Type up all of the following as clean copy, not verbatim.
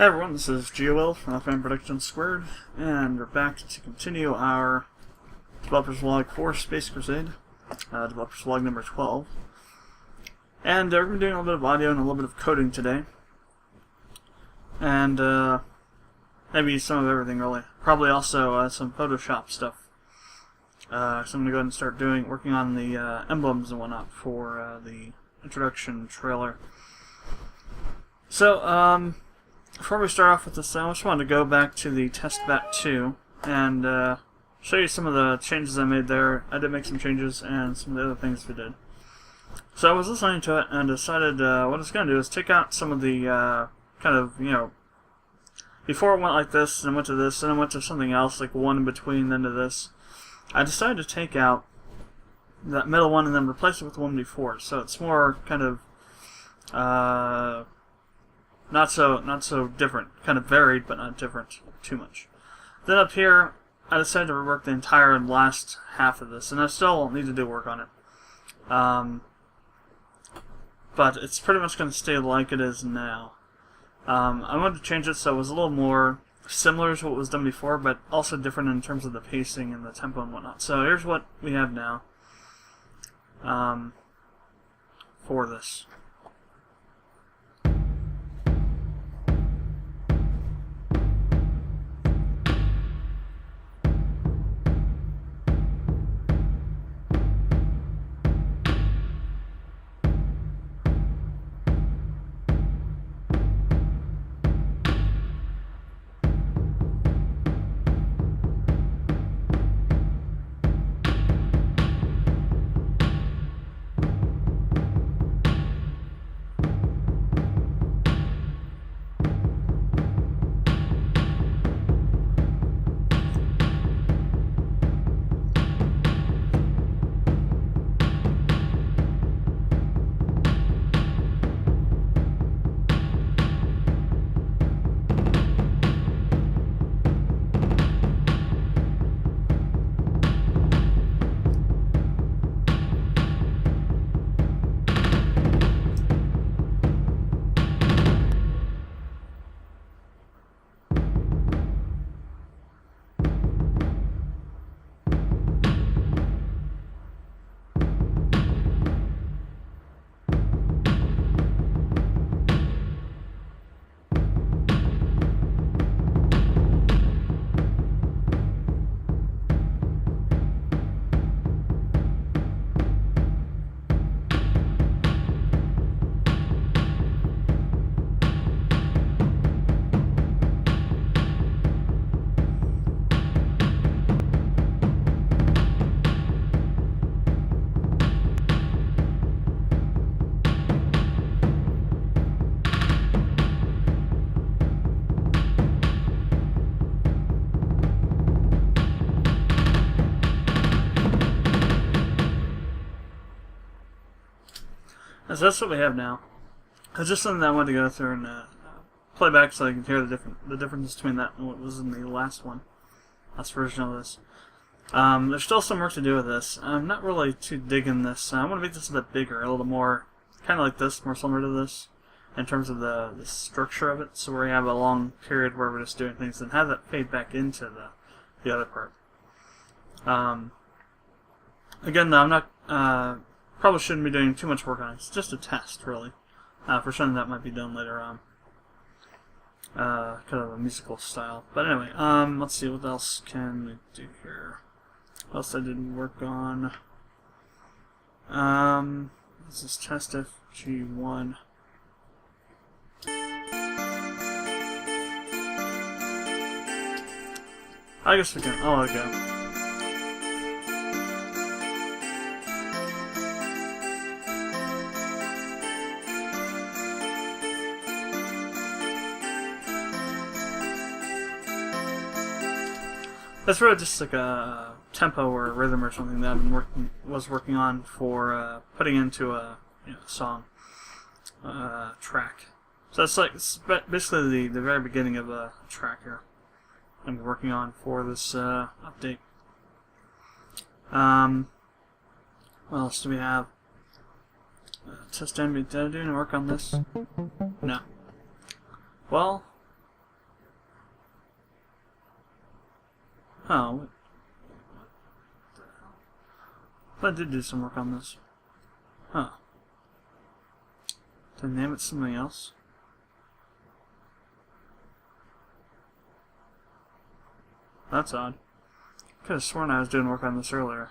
Hi everyone, this is GeoWill from Fan Production Squared, and we're back to continue our Developers Vlog for Space Crusade, Developers Vlog number 12. And we're going to be doing a little bit of audio and a little bit of coding today. And maybe some of everything really. Probably also some Photoshop stuff. So I'm going to go ahead and start working on the emblems and whatnot for the introduction trailer. So, before we start off with this, I just wanted to go back to the test bat 2 and show you some of the changes I made there. I did make some changes and some of the other things we did. So I was listening to it and decided what I was going to do is take out some of the kind of, before it went like this and went to this and then went to something else, like one in between, then to this. I decided to take out that middle one and then replace it with the one before. So it's more kind of not so different, kind of varied, but not different too much. Then up here, I decided to rework the entire last half of this, and I still need to do work on it. But it's pretty much going to stay like it is now. I wanted to change it so it was a little more similar to what was done before, but also different in terms of the pacing and the tempo and whatnot. So here's what we have now for this. So that's what we have now. It's just something that I wanted to go through and play back so I can hear the difference between that and what was in the last version of this. There's still some work to do with this. I'm not really too digging this. I want to make this a bit bigger, a little more, kind of like this, more similar to this, in terms of the structure of it. So where you have a long period where we're just doing things and have that fade back into the other part. Again, though, I'm not. Probably shouldn't be doing too much work on it. It's just a test, really, for something that might be done later on. Kind of a musical style. But anyway, let's see, what else can we do here? What else I didn't work on? This is test FG1. I guess we can. I'll let it go. That's really just like a tempo or a rhythm or something that I was working on for putting into a song track. So it's basically the very beginning of a track here I'm working on for this update. What else do we have? Test ambient. Did I do any work on this? No. Well, Oh, what the hell? But I did do some work on this. Huh. Did I name it something else? That's odd. Could have sworn I was doing work on this earlier.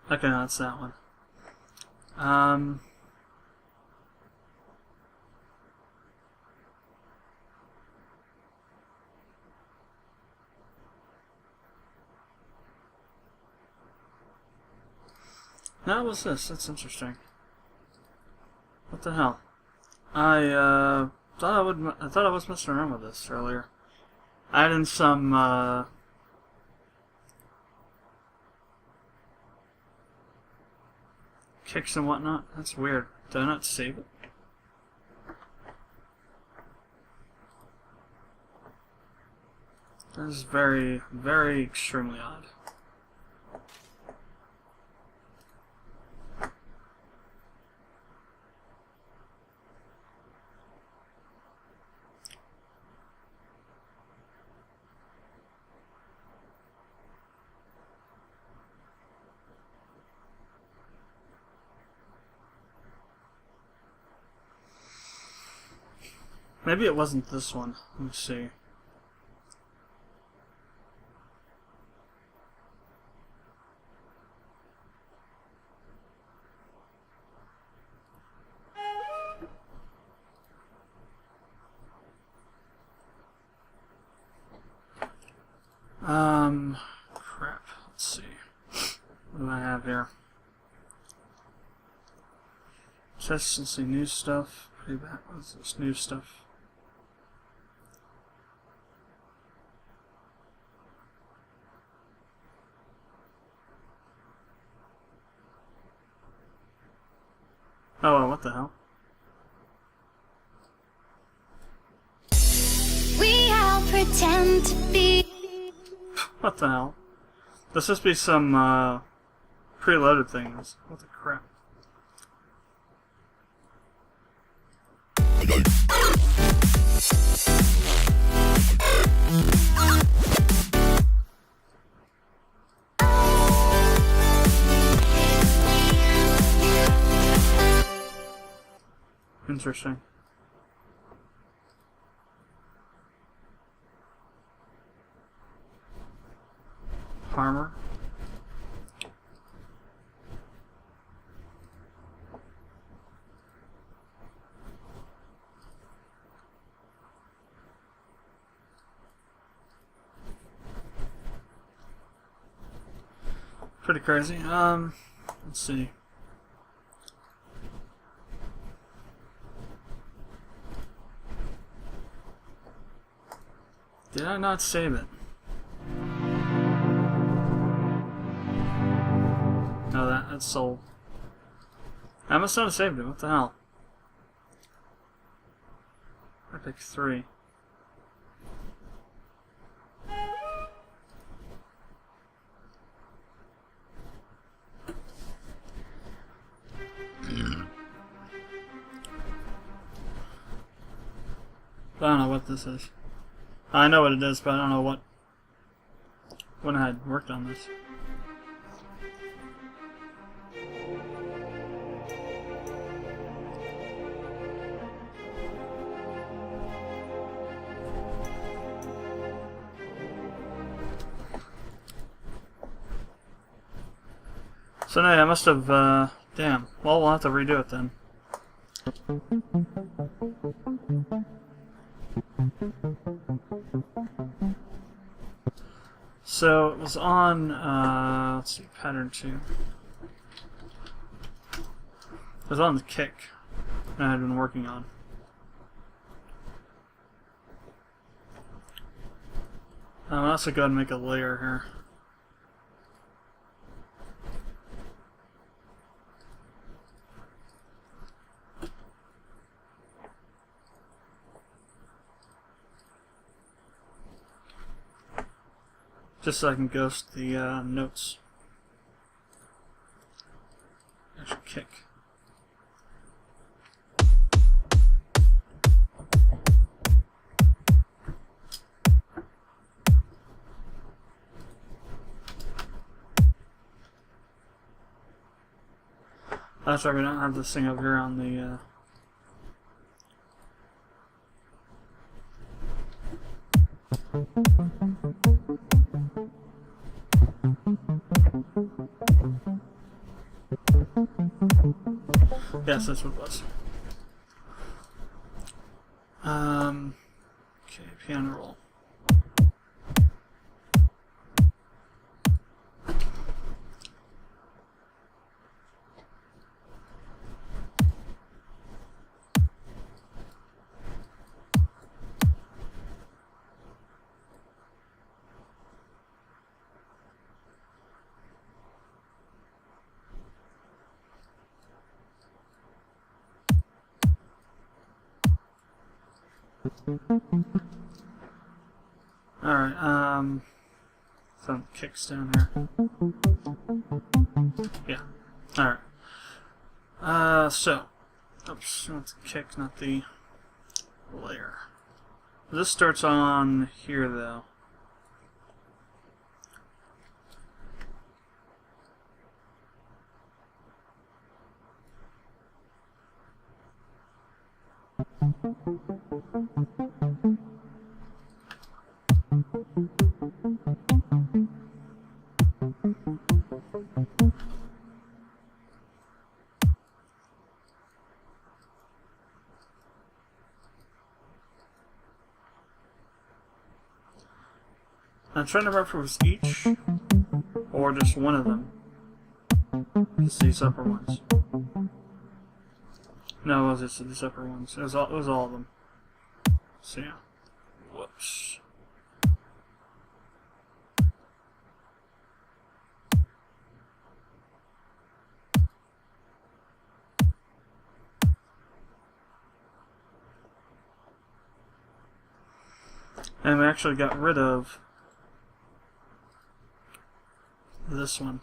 Okay, no, that's that one. Now what's this? That's interesting. What the hell? I thought I was messing around with this earlier. Adding some kicks and whatnot. That's weird. Did I not save it? That is very, very extremely odd. Maybe it wasn't this one. Let me see. Crap. Let's see. What do I have here? Consistency, new stuff. Pretty bad. What's this new stuff? Oh, what the hell? We all pretend to be. What the hell? This must be some preloaded things. What the crap? Interesting. Farmer. Pretty crazy. Let's see. Did I not save it? No, that's sold. I must not have saved it. What the hell? Epic 3. I don't know what this is. I know what it is, but I don't know when I had worked on this. So no, I must have, damn. Well, we'll have to redo it then. So it was on, let's see, pattern 2. It was on the kick that I had been working on. I'll also go ahead and make a layer here. just so I can ghost the notes. Actually, kick. That's why we don't have this thing over here on the. Yes, that's what it was. Okay, piano roll. Alright, some kicks down here. Yeah. Alright. So. Oops, that's the kick, not the layer. This starts on here, though. I'm trying to remember if it was each or just one of them. It's these upper ones. No, it was just these upper ones. It was all of them. So yeah. Whoops. And we actually got rid of this one.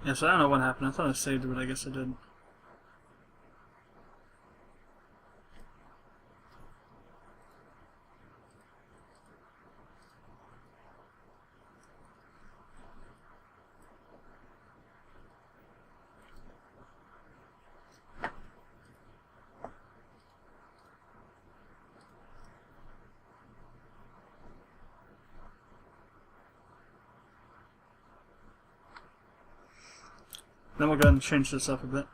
Yeah, so I don't know what happened. I thought I saved it, but I guess I didn't. Then we'll go ahead and change this up a bit.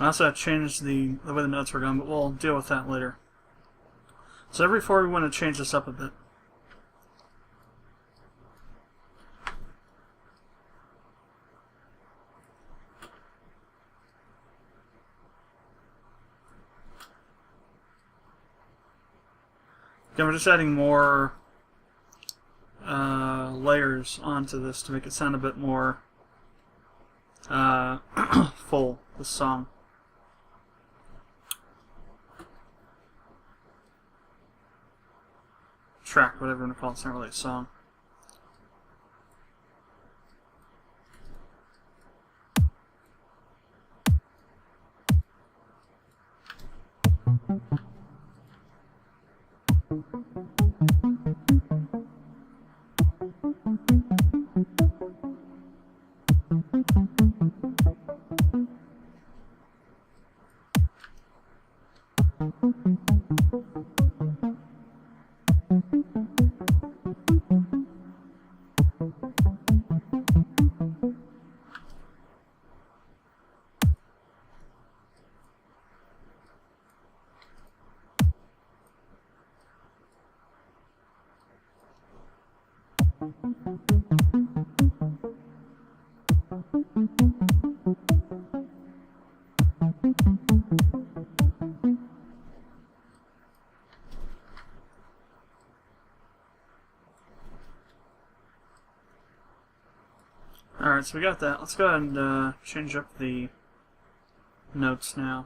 I also have changed the way the notes were going, but we'll deal with that later. So every 4 we want to change this up a bit. Again, we're just adding more layers onto this to make it sound a bit more full, this song. Track, whatever you want to call it. It's not really a song. Alright, so we got that. Let's go ahead and change up the notes now.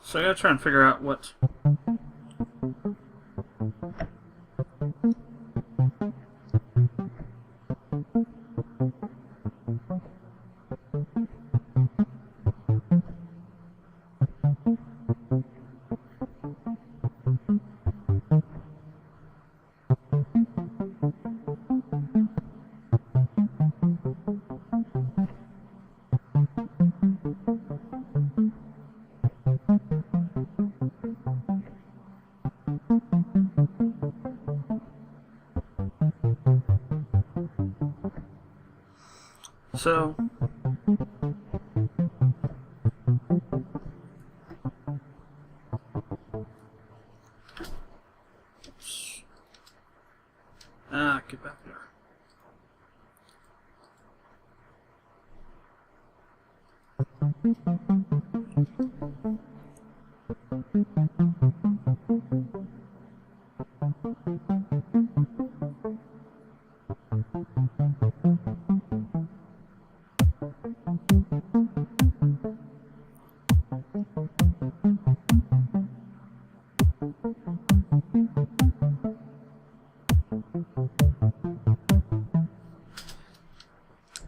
So I gotta try and figure out what. So get back there.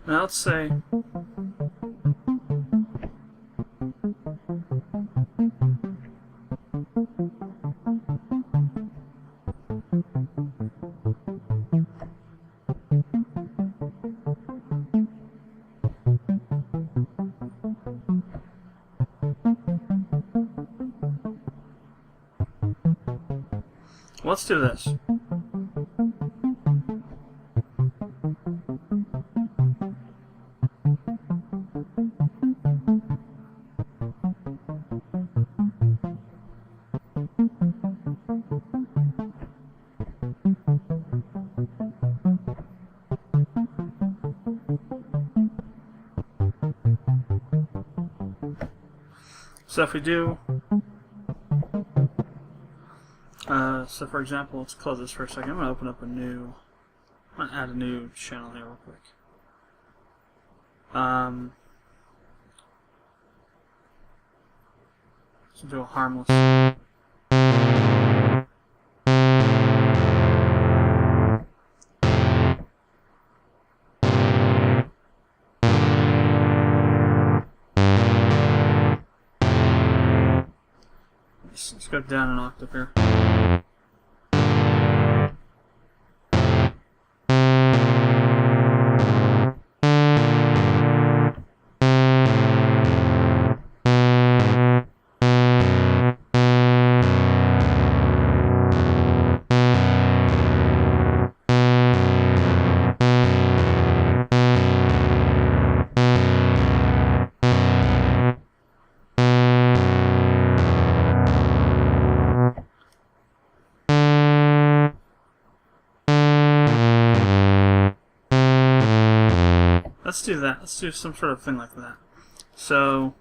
Now let's say let's do this. So if we do, so for example, let's close this for a second. I'm going to open up a new, I'm going to add a new channel here real quick. So do a harmless. Let's go down an octave here. Let's do that. Let's do some sort of thing like that. So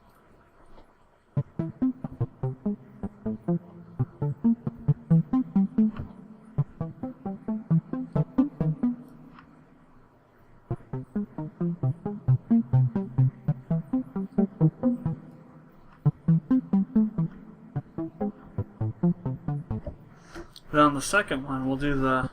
Then on the second one, we'll do the...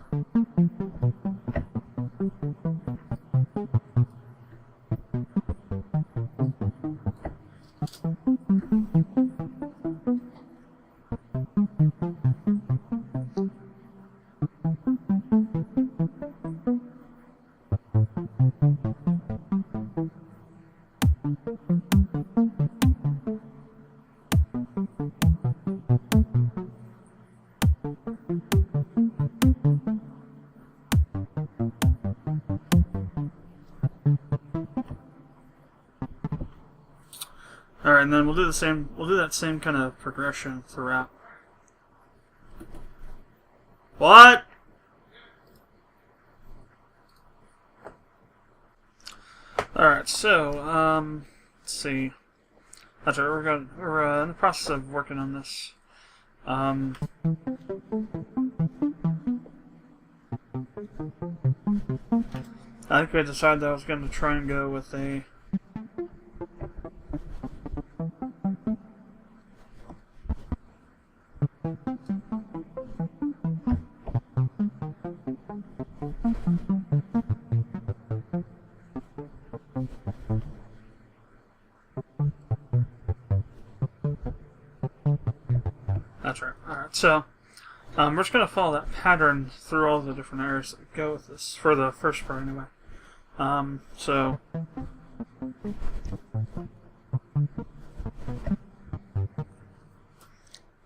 Alright, and then we'll do the same, we'll do that same kind of progression throughout. What? Alright, so, let's see. That's right, we're in the process of working on this. I think I decided that I was going to try and go with a... That's right. Alright, so we're just going to follow that pattern through all the different areas that go with this, for the first part anyway. So...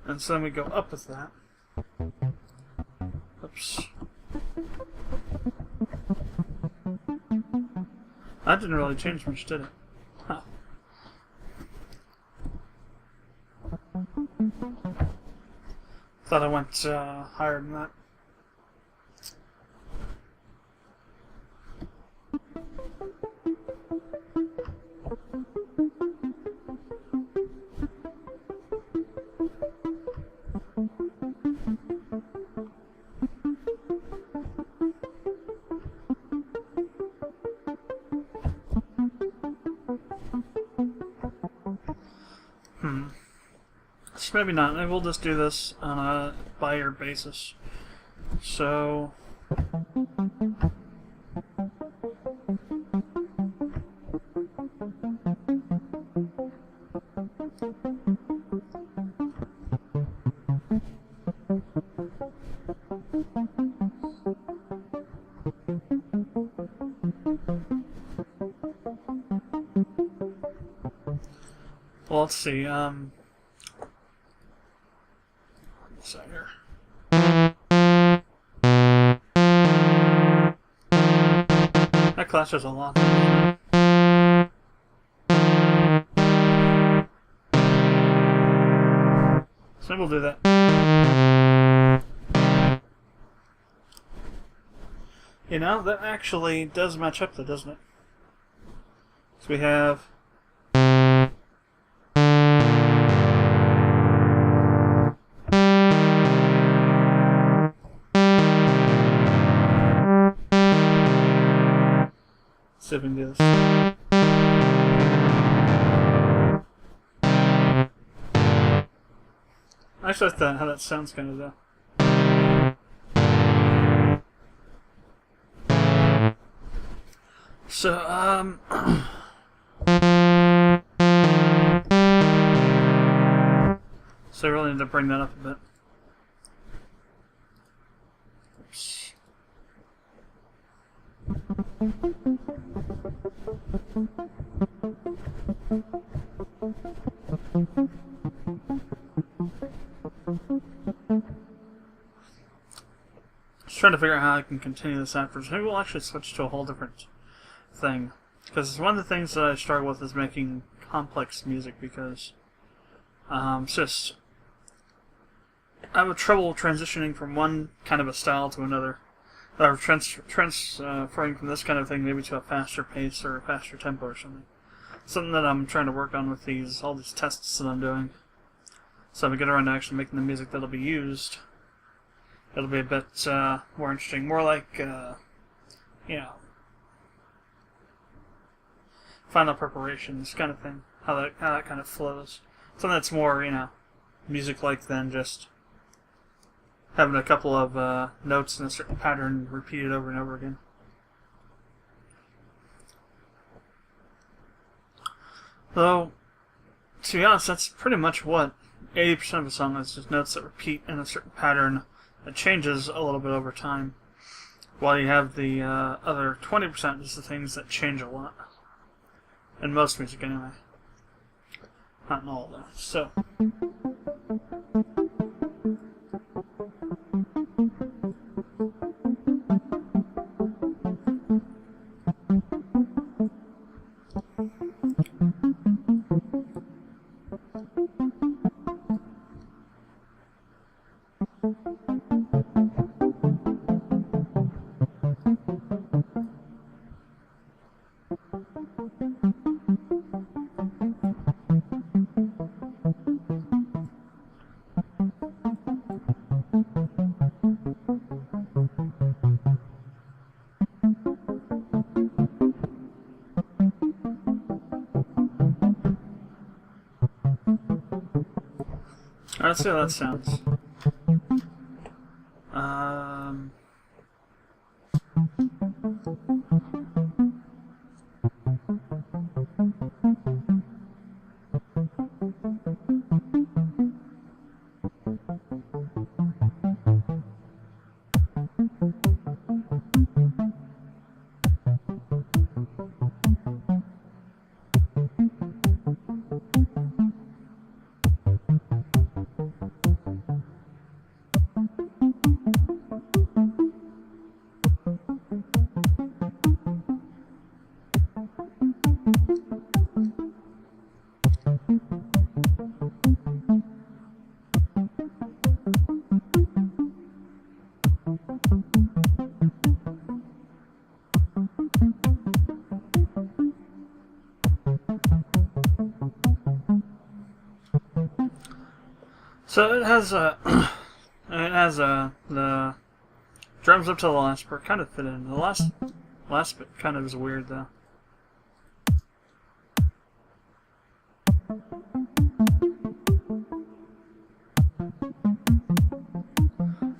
And so then we go up with that. Oops. That didn't really change much, did it? Huh. Thought I went higher than that. So maybe not. Maybe we'll just do this on a by-ear basis. So... Well, let's see, so here. That clashes a lot. So we'll do that. You know, that actually does match up though, doesn't it? So we have... See if we can do this. Actually, I thought how that sounds kind of though. So, so I really need to bring that up a bit. Oops. Just trying to figure out how I can continue this afterwards. Maybe we'll actually switch to a whole different thing. Because one of the things that I struggle with is making complex music because it's just... I have trouble transitioning from one kind of a style to another. Or transferring from this kind of thing maybe to a faster pace or a faster tempo or something. Something that I'm trying to work on with all these tests that I'm doing. So if I get around to actually making the music that'll be used, it'll be a bit more interesting. More like, you know, final preparations kind of thing. How that kind of flows. Something that's more, you know, music-like than just having a couple of notes in a certain pattern repeated over and over again. Though, to be honest, that's pretty much what 80% of a song is, just notes that repeat in a certain pattern that changes a little bit over time. While you have the other 20% is the things that change a lot. In most music, anyway. Not in all, though. So. Let's see how that sounds. So it has the drums up to the last part kind of fit in. The last bit kind of is weird though.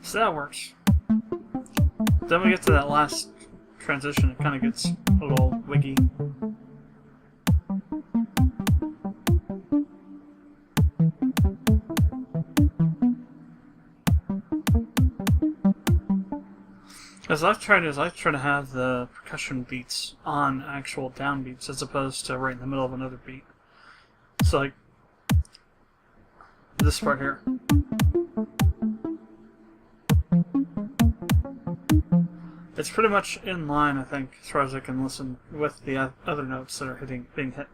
So that works. Then we get to that last transition, it kind of gets a little wiggy. As I try to have the percussion beats on actual downbeats as opposed to right in the middle of another beat. So like this part here. It's pretty much in line, I think, as far as I can listen, with the other notes that are being hit.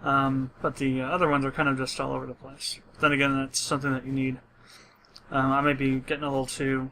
But the other ones are kind of just all over the place. Then again, that's something that you need. I may be getting a little too...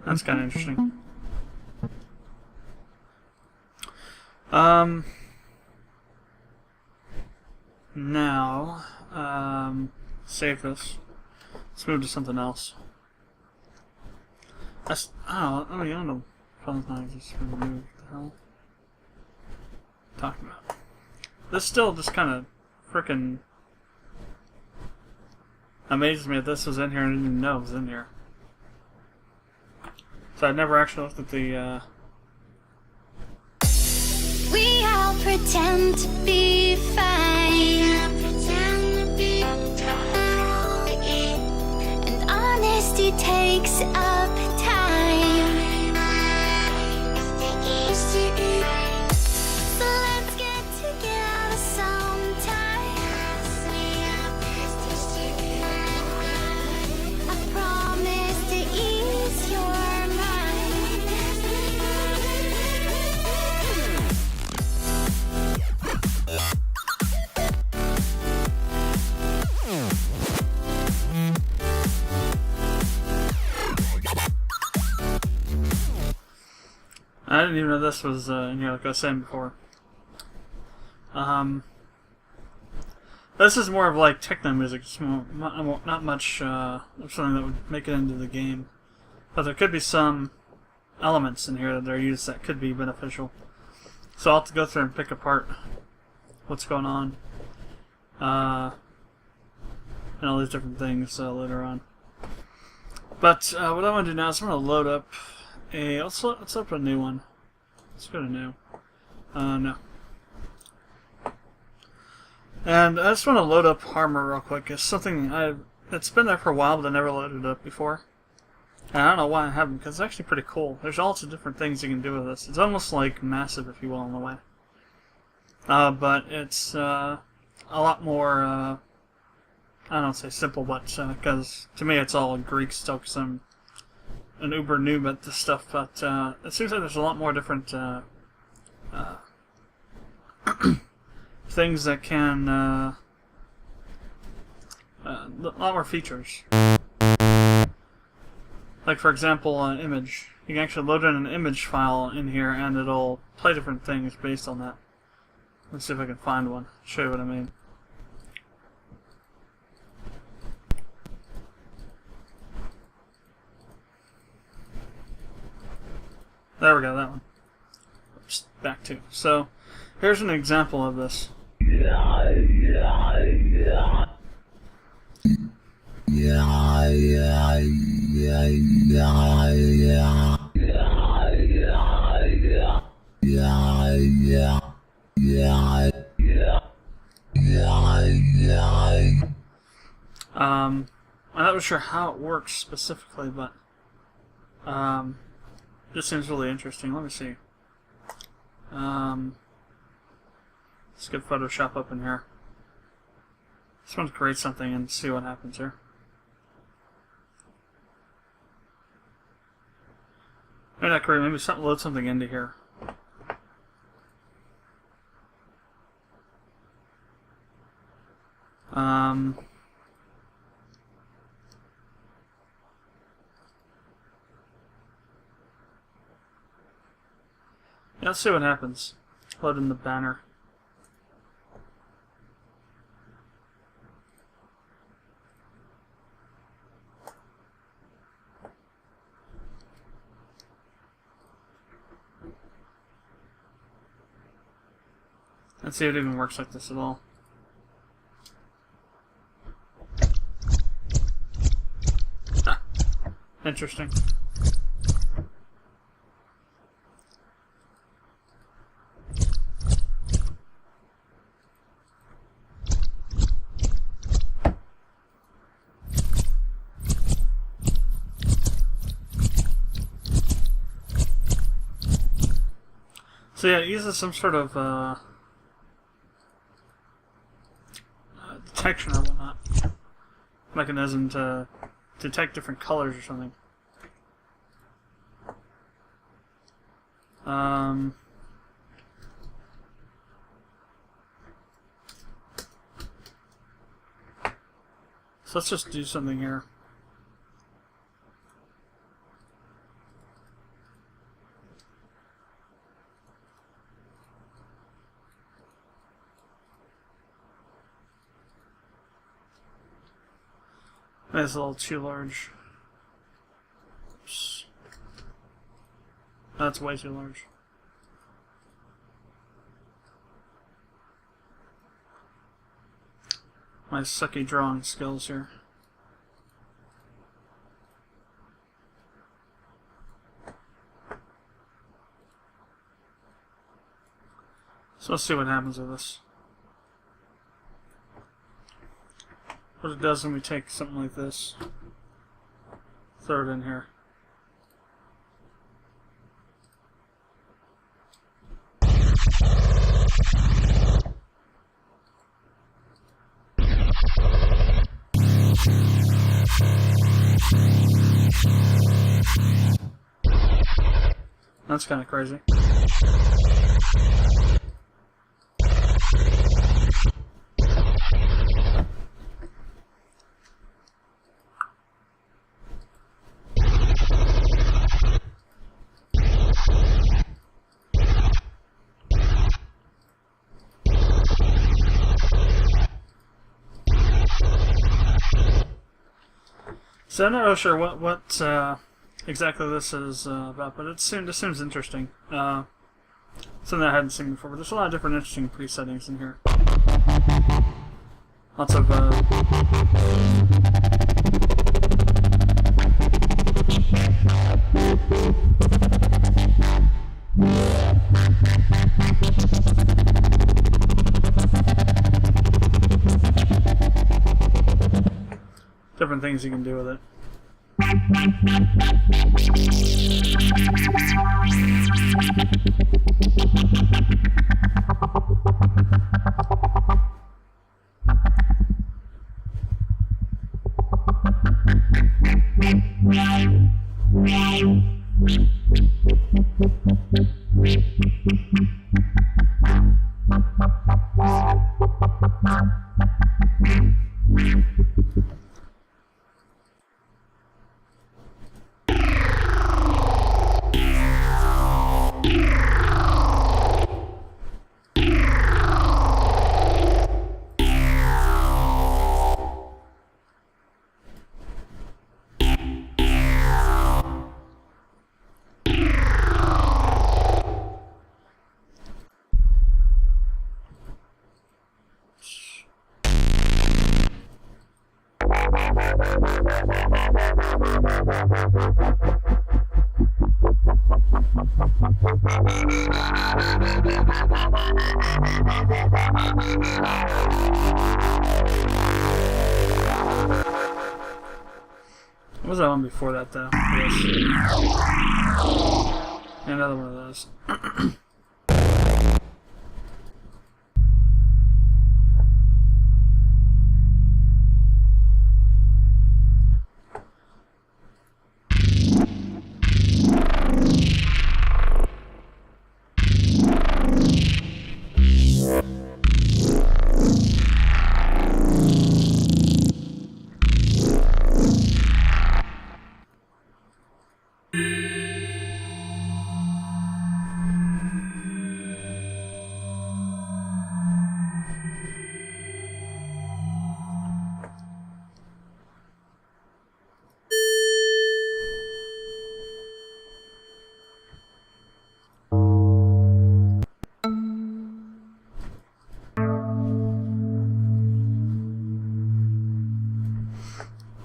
That's kind of interesting. Now, save this. Let's move to something else. I don't know. Phone's not just removed. What the hell? Talking about. This still just kind of frickin' amazes me that this was in here and I didn't even know it was in here. So I've never actually looked at the I'll pretend to be fine. And honesty takes up time. So let's get together sometime. I promise to ease your mind. I didn't even know this was in here, like I was saying before. This is more of like techno music. It's not much of something that would make it into the game. But there could be some elements in here that are used that could be beneficial. So I'll have to go through and pick apart what's going on. And all these different things later on. But what I want to do now is I'm going to load up let's open a new one. Let's go to new. No. And I just want to load up armor real quick. It's something it's been there for a while, but I never loaded it up before. And I don't know why I haven't, because it's actually pretty cool. There's lots of different things you can do with this. It's almost like massive, if you will, in a way. But it's a lot more, I don't want to say simple, but because to me it's all Greek still, because I'm an uber noob at this stuff, but it seems like there's a lot more different things that can, a lot more features. Like, for example, an image. You can actually load in an image file in here and it'll play different things based on that. Let's see if I can find one, show you what I mean. There we go, that one. Oops, back to. So, here's an example of this. I'm not sure how it works specifically, but this seems really interesting. Let me see. Let's get Photoshop up in here. Just want to create something and see what happens here. Maybe not create, maybe load something into here. Yeah, let's see what happens. Load in the banner. Let's see if it even works like this at all. Ah, interesting. So yeah, it uses some sort of detection or whatnot mechanism to detect different colors or something. So let's just do something here. That's a little too large. Oops. That's way too large. My sucky drawing skills here. So So let's see what happens with this. What it does when we take something like this, throw it in here. That's kind of crazy. So I'm not really sure what exactly this is about, but it seems interesting. Something I hadn't seen before, but there's a lot of different interesting presettings in here. Lots of different things you can do with it. What was that one before that, though? Yes. Another one of those.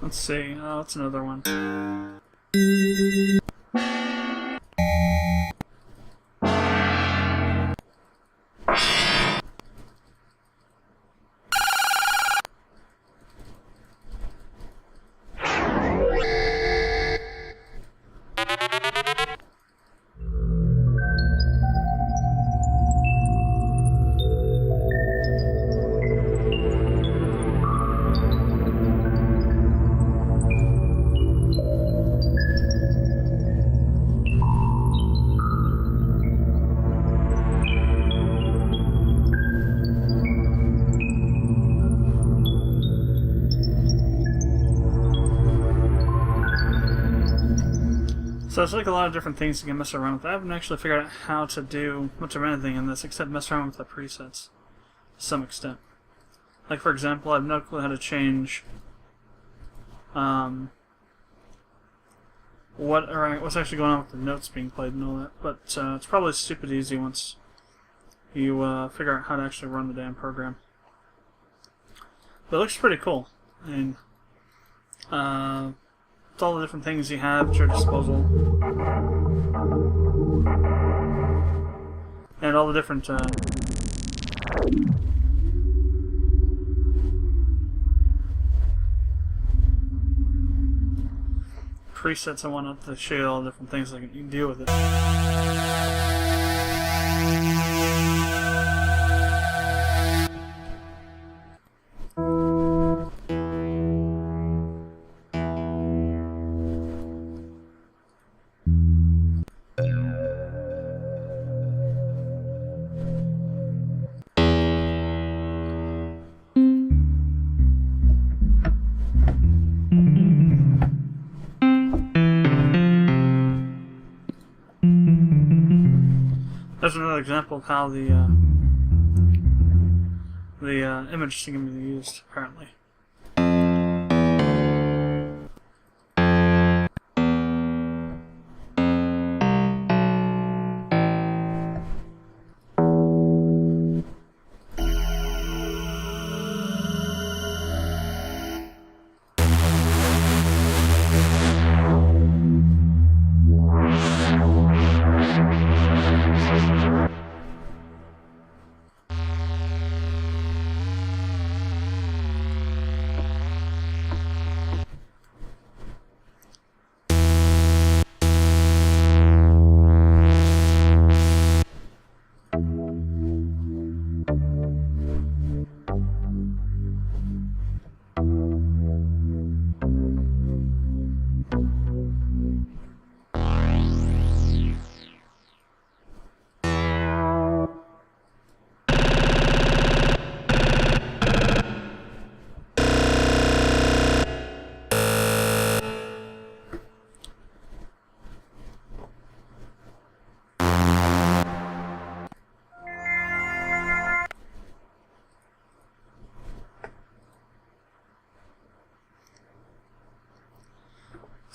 Let's see. Oh, that's another one. So it's like a lot of different things you can mess around with. I haven't actually figured out how to do much of anything in this except mess around with the presets to some extent. Like, for example, I have no clue how to change what's actually going on with the notes being played and all that, but it's probably stupid easy once you figure out how to actually run the damn program. But it looks pretty cool. I mean, with all the different things you have at your disposal, and all the different Presets I want to show you all the different things that you can do with it. There's another example of how the image can be used, apparently.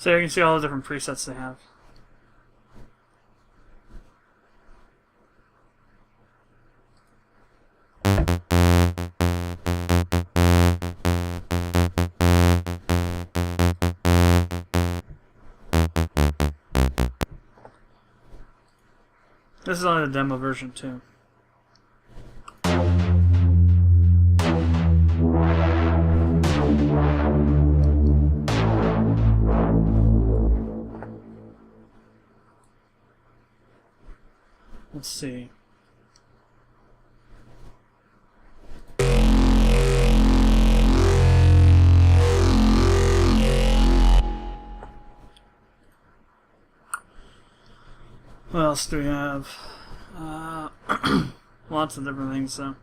So you can see all the different presets they have. This is only the demo version too. Let's see. What else do we have? Lots of different things, so.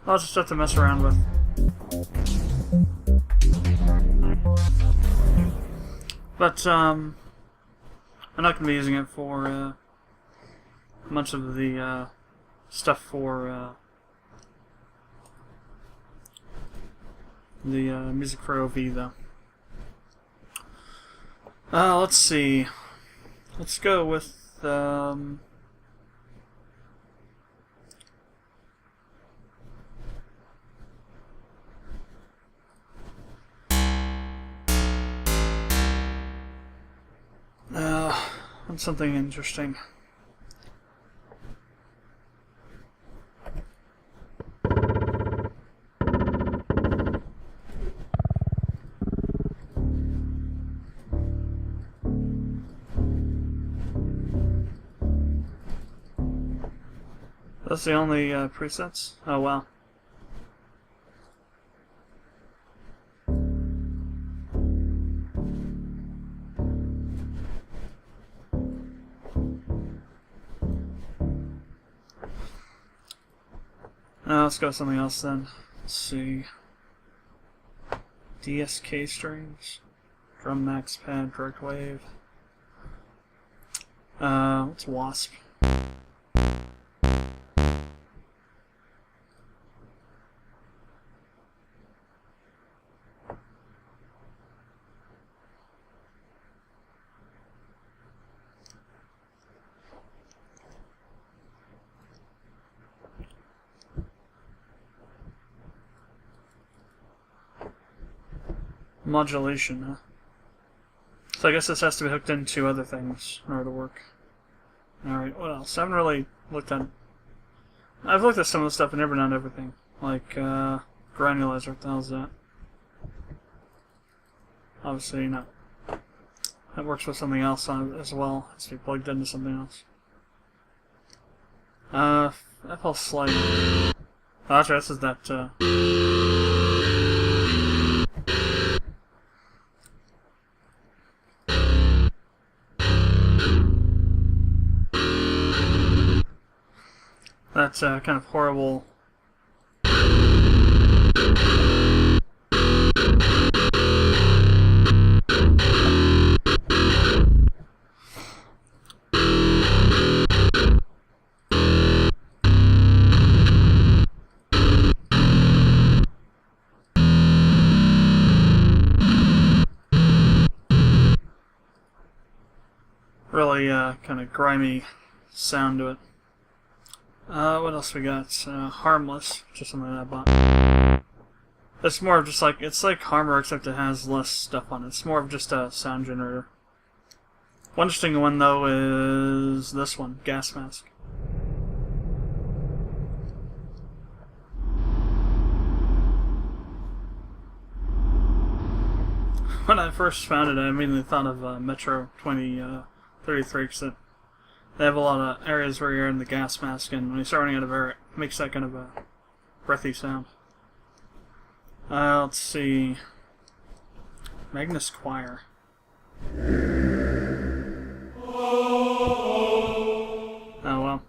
Lots of stuff to mess around with. But, I'm not going to be using it for, much of the, stuff for, the, Music for OV, though. Let's see. Let's go with, something interesting. That's the only presets? Oh wow. Let's go with something else then. Let's see. DSK strings. Drum max pad, direct wave. What's Wasp? Modulation, huh? So I guess this has to be hooked into other things in order to work. Alright, what else? I haven't really looked at... I've looked at some of the stuff, but never done everything. Like, granulizer, what the hell is that? Obviously, no. That works with something else on it as well. It has to be plugged into something else. FL Slide. Oh, that's right, this is that, That's kind of horrible. Really kind of grimy sound to it. What else we got? Harmless, just something that I bought. It's more of just like, it's like Harmor except it has less stuff on it. It's more of just a sound generator. One interesting one though is this one, Gas Mask. When I first found it, I immediately thought of Metro 2033 because they have a lot of areas where you're in the gas mask, and when you start running out of air, it makes that kind of a breathy sound. Let's see. Magnus Choir. Oh well.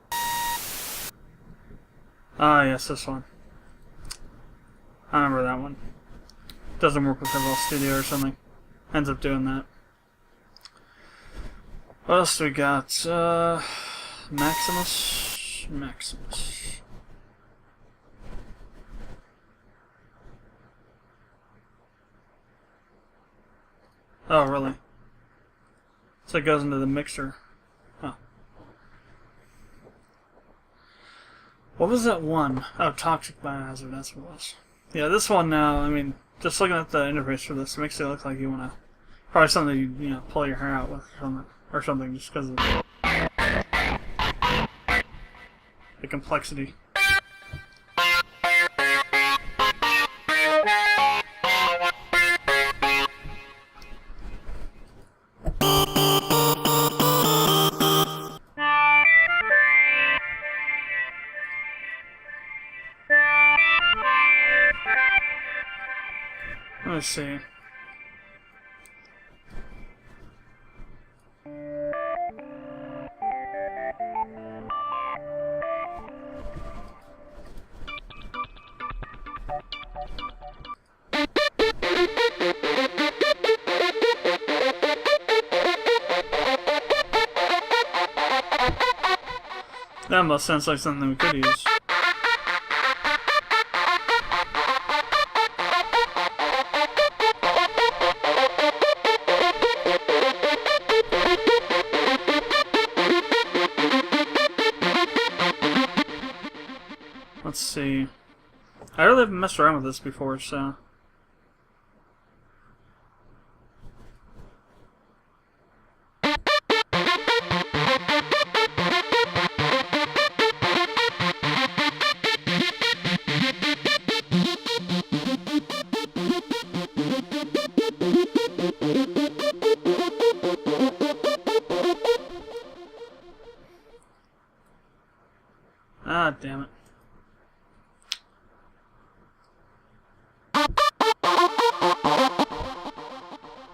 Ah, yes, this one. I remember that one. Doesn't work with FL Studio or something. Ends up doing that. What else do we got? Maximus. Oh, really? So it goes into the mixer. Huh. What was that one? Oh, Toxic Biohazard, that's what it was. Yeah, this one now, I mean, just looking at the interface for this, it makes it look like you want to... Probably something you know, pull your hair out with or something just because of the complexity. Let's see. That must sound like something we could use. Let's see. I really haven't messed around with this before, so... Ah, damn it.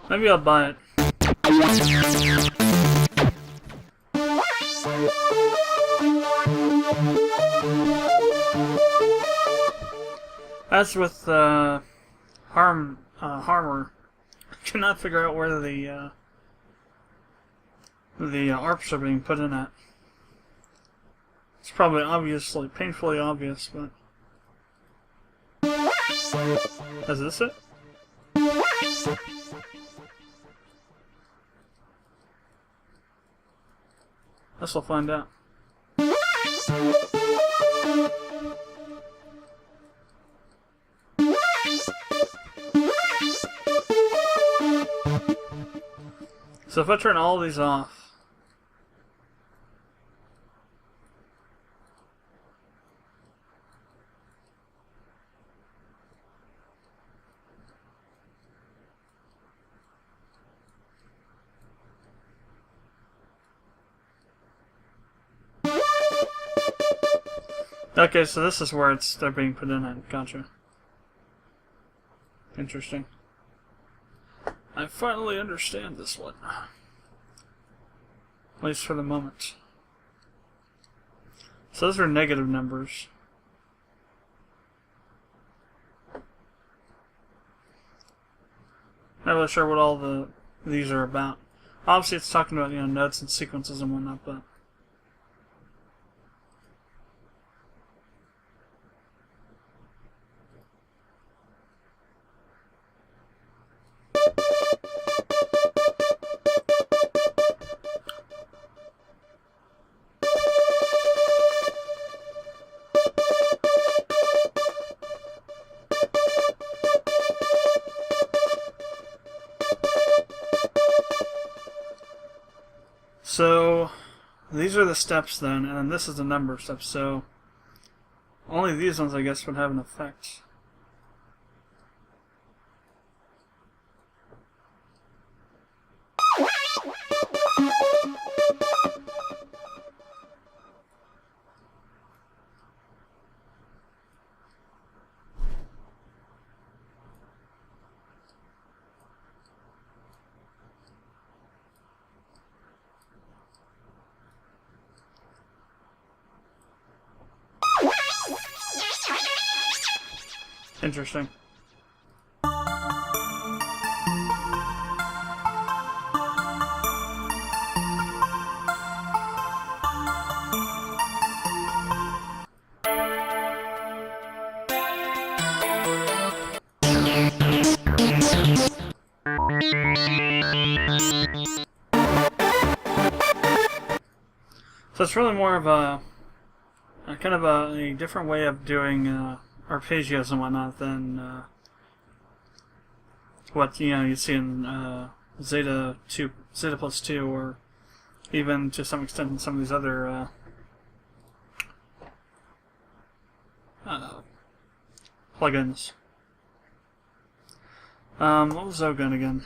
Maybe I'll buy it. As with Harmer, I cannot figure out where the ARPs are being put in at. It's probably obviously, painfully obvious, but... Is this it? Guess we'll find out. So if I turn all these off, okay, so this is where they're being put in at. Gotcha. Interesting. I finally understand this one. At least for the moment. So those are negative numbers. Not really sure what all these are about. Obviously it's talking about, notes and sequences and whatnot, but... So, these are the steps then, and then this is the number of steps, so only these ones, I guess, would have an effect. Interesting. So it's really more of a kind of a different way of doing arpeggios and whatnot than what you see in Zeta plus 2, or even to some extent in some of these other plugins. What was Zogun again?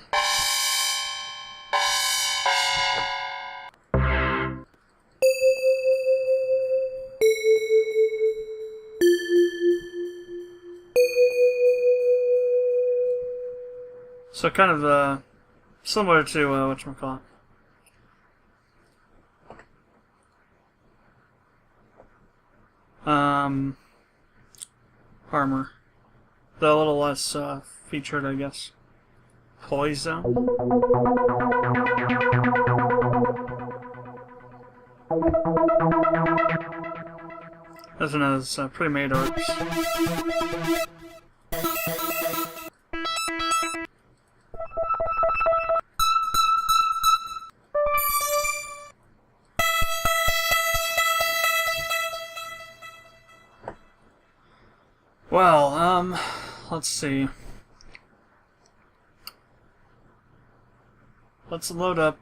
So kind of similar to whatchamacallit. Armor. Though a little less featured, I guess. Poison. As in as pre-made arts. Well, let's see. Let's load up,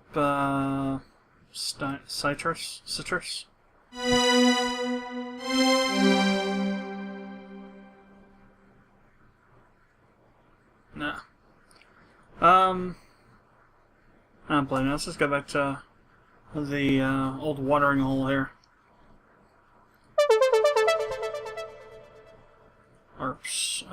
Citrus? No. I don't blame you. Let's just go back to the, old watering hole here. ARPs.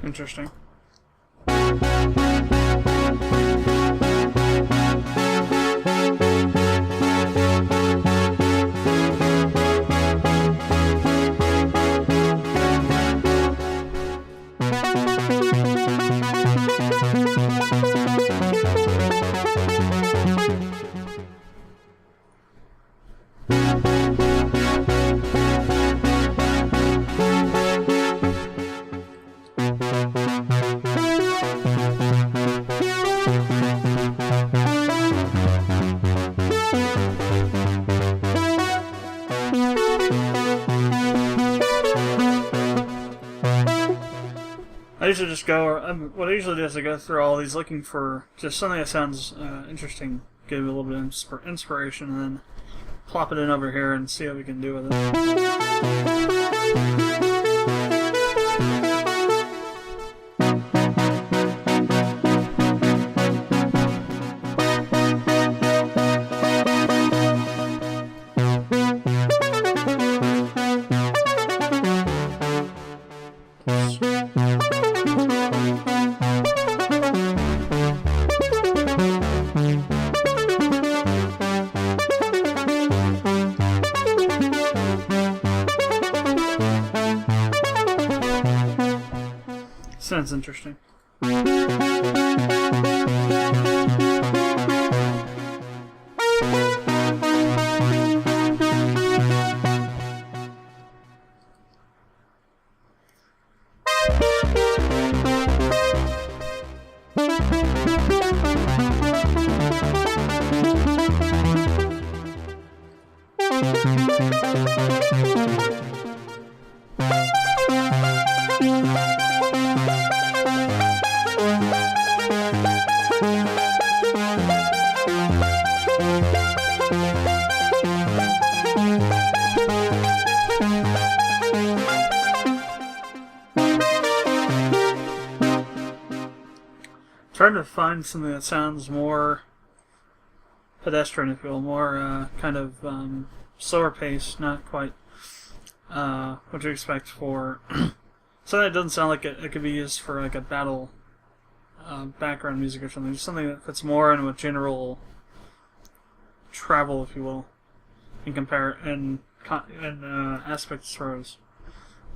Interesting. I usually just go, what I usually do is I go through all these looking for just something that sounds interesting, give it a little bit of inspiration, and then plop it in over here and see what we can do with it. Sounds interesting. Trying to find something that sounds more pedestrian, if you will, more kind of slower pace, not quite what you expect for something that doesn't sound like it could be used for like a battle background music or something. Just something that fits more in with general travel, if you will, and compare and aspects as far as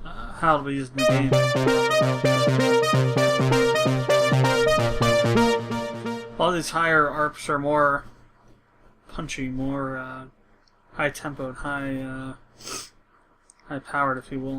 how it'll be used in the game. All these higher ARPs are more punchy, more high-tempoed, high-powered, if you will.